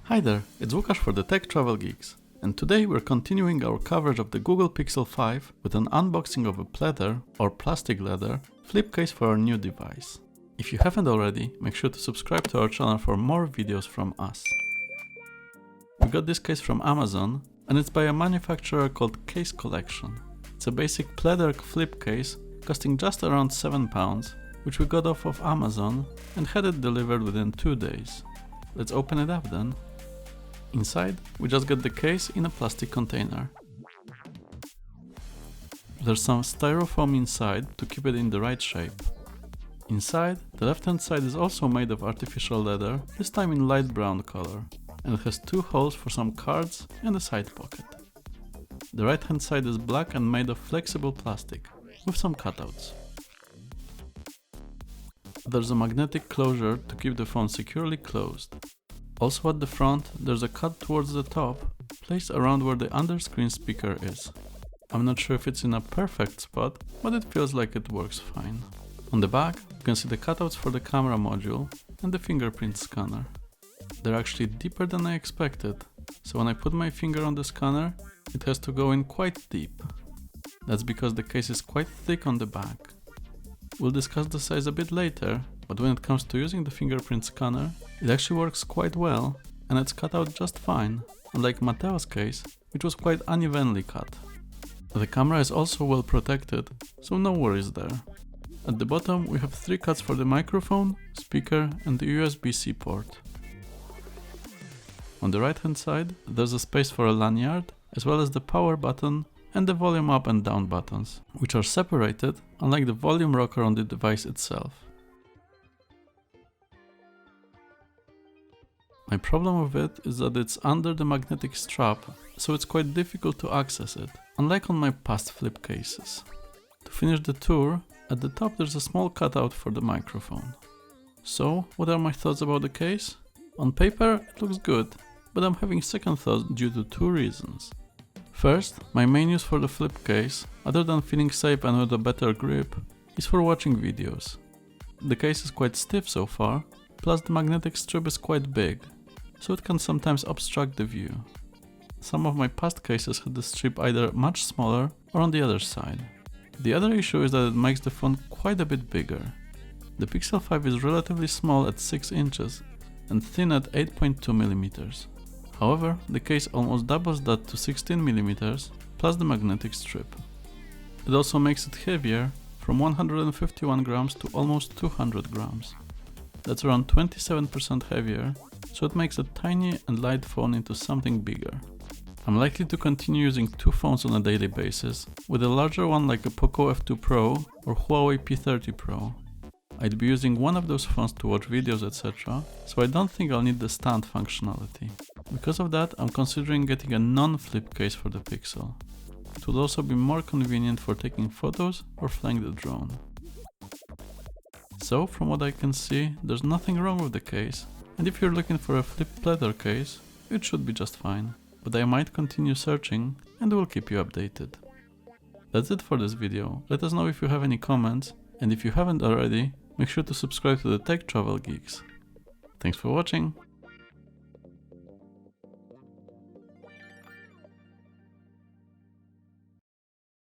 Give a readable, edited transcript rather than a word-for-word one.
Hi there, it's Lukasz for the Tech Travel Geeks, and today we're continuing our coverage of the Google Pixel 5 with an unboxing of a pleather or plastic leather flip case for our new device. If you haven't already, make sure to subscribe to our channel for more videos from us. We got this case from Amazon, and it's by a manufacturer called Case Collection. It's a basic pleather flip case costing just around £7, which we got off of Amazon and had it delivered within 2 days. Let's open it up then. Inside, we just get the case in a plastic container. There's some styrofoam inside to keep it in the right shape. Inside, the left-hand side is also made of artificial leather, this time in light brown color, and it has 2 holes for some cards and a side pocket. The right-hand side is black and made of flexible plastic, with some cutouts. There's a magnetic closure to keep the phone securely closed. Also at the front, there's a cut towards the top, placed around where the underscreen speaker is. I'm not sure if it's in a perfect spot, but it feels like it works fine. On the back, you can see the cutouts for the camera module and the fingerprint scanner. They're actually deeper than I expected, so when I put my finger on the scanner, it has to go in quite deep. That's because the case is quite thick on the back. We'll discuss the size a bit later, but when it comes to using the fingerprint scanner, it actually works quite well, and it's cut out just fine, unlike Matteo's case, which was quite unevenly cut. The camera is also well protected, so no worries there. At the bottom we have 3 cuts for the microphone, speaker and the USB-C port. On the right hand side, there's a space for a lanyard, as well as the power button and the volume up and down buttons, which are separated, unlike the volume rocker on the device itself. My problem with it is that it's under the magnetic strap, so it's quite difficult to access it, unlike on my past flip cases. To finish the tour, at the top there's a small cutout for the microphone. So, what are my thoughts about the case? On paper, it looks good, but I'm having second thoughts due to 2 reasons. First, my main use for the flip case, other than feeling safe and with a better grip, is for watching videos. The case is quite stiff so far, plus the magnetic strip is quite big, so it can sometimes obstruct the view. Some of my past cases had the strip either much smaller or on the other side. The other issue is that it makes the phone quite a bit bigger. The Pixel 5 is relatively small at 6 inches and thin at 8.2mm. However, the case almost doubles that to 16mm plus the magnetic strip. It also makes it heavier, from 151 grams to almost 200 grams. That's around 27% heavier, so it makes a tiny and light phone into something bigger. I'm likely to continue using 2 phones on a daily basis, with a larger one like a Poco F2 Pro or Huawei P30 Pro. I'd be using one of those phones to watch videos, etc., so I don't think I'll need the stand functionality. Because of that, I'm considering getting a non-flip case for the Pixel. It would also be more convenient for taking photos or flying the drone. So, from what I can see, there's nothing wrong with the case, and if you're looking for a flip pleather case, it should be just fine. But I might continue searching, and will keep you updated. That's it for this video. Let us know if you have any comments, and if you haven't already, make sure to subscribe to the Tech Travel Geeks. Thanks for watching!